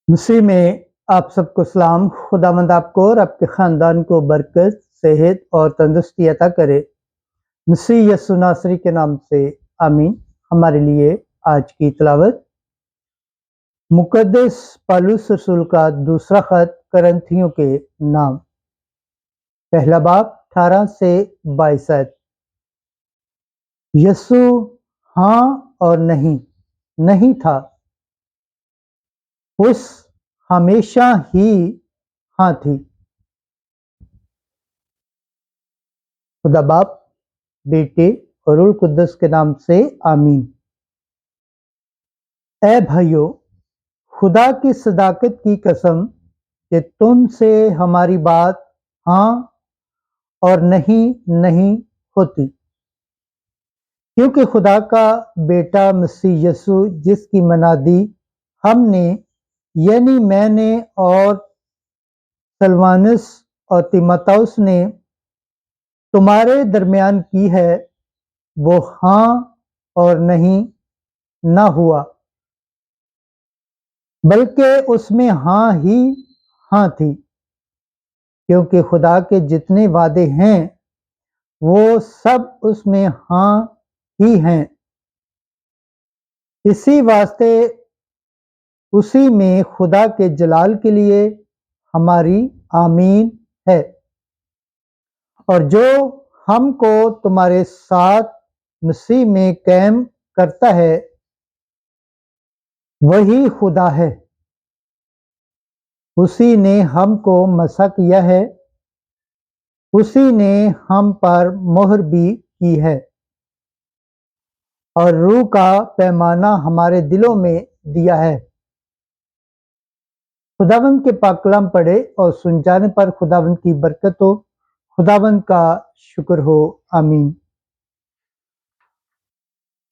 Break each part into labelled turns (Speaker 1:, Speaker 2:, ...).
Speaker 1: मसीह में आप सबको सलाम। खुदावंद आपको और आपके ख़ानदान को बरकत, सेहत और तंदुरुस्ती अता करे। मसीह यीशु नासरी के नाम से आमीन। हमारे लिए आज की तिलावत मुक़द्दस पौलुस रसूल का दूसरा ख़त करंथियों के नाम, पहला बाब 18 से 22 आयत। यीशु हाँ और नहीं था, उस हमेशा ही हाँ थी। खुदा बाप, बेटे और रूह कुद्दस के नाम से आमीन। ऐ भाइयों, खुदा की सदाकत की कसम कि तुमसे हमारी बात हाँ और नहीं होती, क्योंकि खुदा का बेटा मसीह यीशु, जिसकी मनादी हमने यानी मैंने और सलवानुस और तीमुथियुस ने तुम्हारे दरमियान की है, वो हाँ और नहीं न हुआ, बल्कि उसमें हाँ ही हाँ थी, क्योंकि खुदा के जितने वादे हैं वो सब उसमें हाँ ही हैं। इसी वास्ते उसी में खुदा के जलाल के लिए हमारी आमीन है। और जो हमको तुम्हारे साथ मसीह में कायम करता है, वही खुदा है। उसी ने हमको मसा किया है, उसी ने हम पर मोहर भी की है और रूह का पैमाना हमारे दिलों में दिया है। खुदावंद के पाक कलाम पढ़े और सुन जाने पर खुदावंद की बरकत हो, खुदावंद का शुक्र हो। आमीन।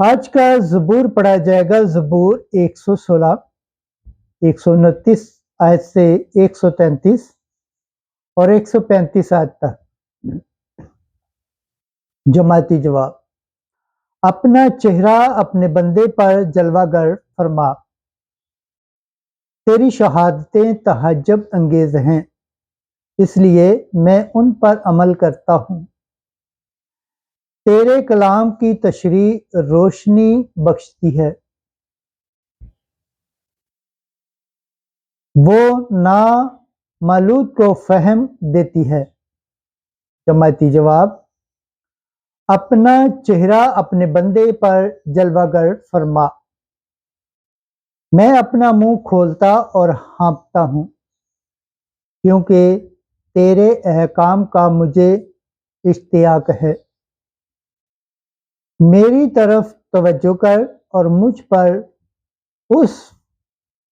Speaker 1: आज का ज़बूर पढ़ा जाएगा। ज़बूर 116, 129 आयत से 133 और 135 आयत तक। जमाती जवाब। अपना चेहरा अपने बंदे पर जलवागर फरमा, तेरी शहादतें तहज्जुब अंगेज हैं, इसलिए मैं उन पर अमल करता हूँ। तेरे कलाम की तशरीह रोशनी बख्शती है, वो ना मालूद को फहम देती है। जमाती जवाब। अपना चेहरा अपने बंदे पर जलवागर फरमा, मैं अपना मुंह खोलता और हाँफता हूँ, क्योंकि तेरे अहकाम का मुझे इश्तियाक है। मेरी तरफ तवज्जो कर और मुझ पर उस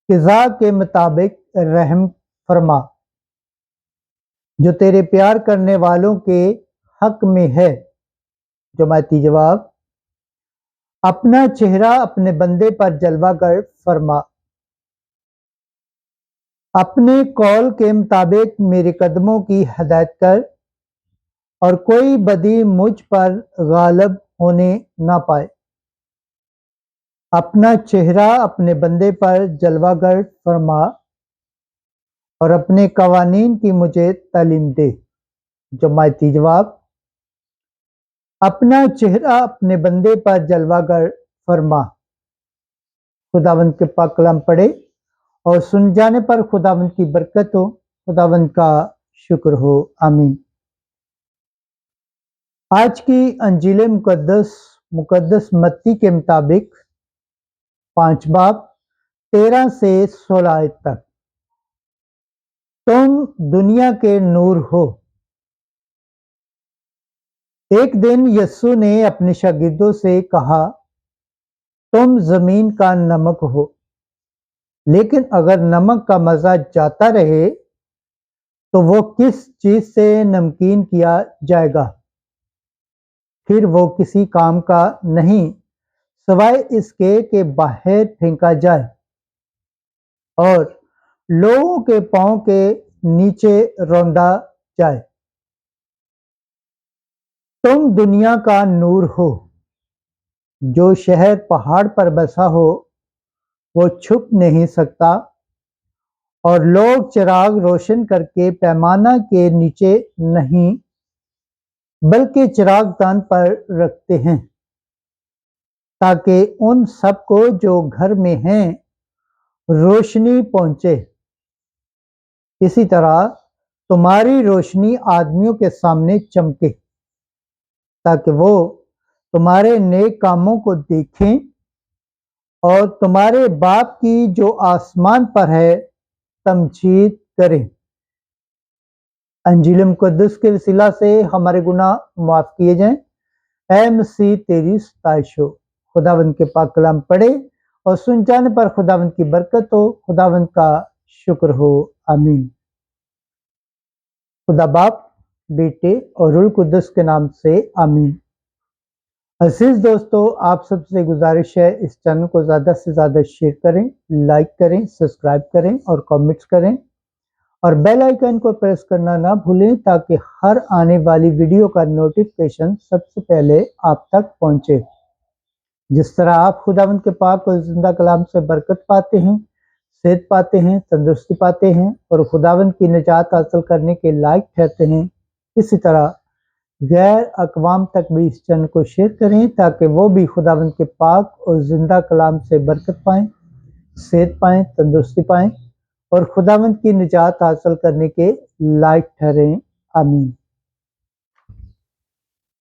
Speaker 1: क़िज़ा के मुताबिक रहम फरमा जो तेरे प्यार करने वालों के हक में है। जमाती जवाब। अपना चेहरा अपने बंदे पर जलवागर फरमा, अपने कौल के मुताबिक मेरे कदमों की हदायत कर और कोई बदी मुझ पर गालिब होने ना पाए। अपना चेहरा अपने बंदे पर जलवागर फरमा और अपने कवानीन की मुझे तालीम दे। जमाती जवाब। अपना चेहरा अपने बंदे पर जलवागर फरमा। खुदावंद के पाक कलाम पढ़े और सुन जाने पर खुदावंद की बरकत हो, खुदावंद का शुक्र हो। आमीन। आज की अंजील मुकद्दस मत्ती के मुताबिक 5 बाब 13 से 16 आयत तक। तुम दुनिया के नूर हो। एक दिन यीशु ने अपने शागिर्दों से कहा, तुम जमीन का नमक हो, लेकिन अगर नमक का मज़ा जाता रहे तो वो किस चीज़ से नमकीन किया जाएगा? फिर वो किसी काम का नहीं, सिवाय इसके कि बाहर फेंका जाए और लोगों के पांव के नीचे रौंदा जाए। तुम दुनिया का नूर हो। जो शहर पहाड़ पर बसा हो वो छुप नहीं सकता, اور لوگ چراغ روشن کر کے پیمانہ کے نیچے نہیں بلکہ چراغ دان پر رکھتے ہیں تاکہ ان سب کو جو گھر میں ہیں روشنی پہنچے۔ اسی طرح تمہاری روشنی آدمیوں کے سامنے چمکے تاکہ وہ تمہارے نیک کاموں کو دیکھیں اور تمہارے باپ کی جو آسمان پر ہے تمجید کریں۔ انجیل مقدس کے وسیلہ سے ہمارے گناہ معاف کیے جائیں۔ اے مسیح تیری ستائش ہو۔ خداوند کے پاک کلام پڑھے اور سن جانے پر خداوند کی برکت ہو۔ خداوند کا شکر ہو، آمین۔ خدا باپ، بیٹے اور روح القدس کے نام سے آمین۔ عزیز دوستو، آپ سب سے گزارش ہے اس چینل کو زیادہ سے زیادہ شیئر کریں، لائک کریں، سبسکرائب کریں اور کامنٹس کریں اور بیل آئیکن کو پریس کرنا نہ بھولیں تاکہ ہر آنے والی ویڈیو کا نوٹیفیکیشن سب سے پہلے آپ تک پہنچے۔ جس طرح آپ خداوند کے پاک اور زندہ کلام سے برکت پاتے ہیں، صحت پاتے ہیں، تندرستی پاتے ہیں اور خداوند کی نجات حاصل کرنے کے لائق ٹھہرتے ہیں، اسی طرح غیر اقوام تک بھی اس چینل کو شیئر کریں تاکہ وہ بھی خداوند کے پاک اور زندہ کلام سے برکت پائیں، صحت پائیں، تندرستی پائیں اور خداوند کی نجات حاصل کرنے کے لائق ٹھہریں، آمین۔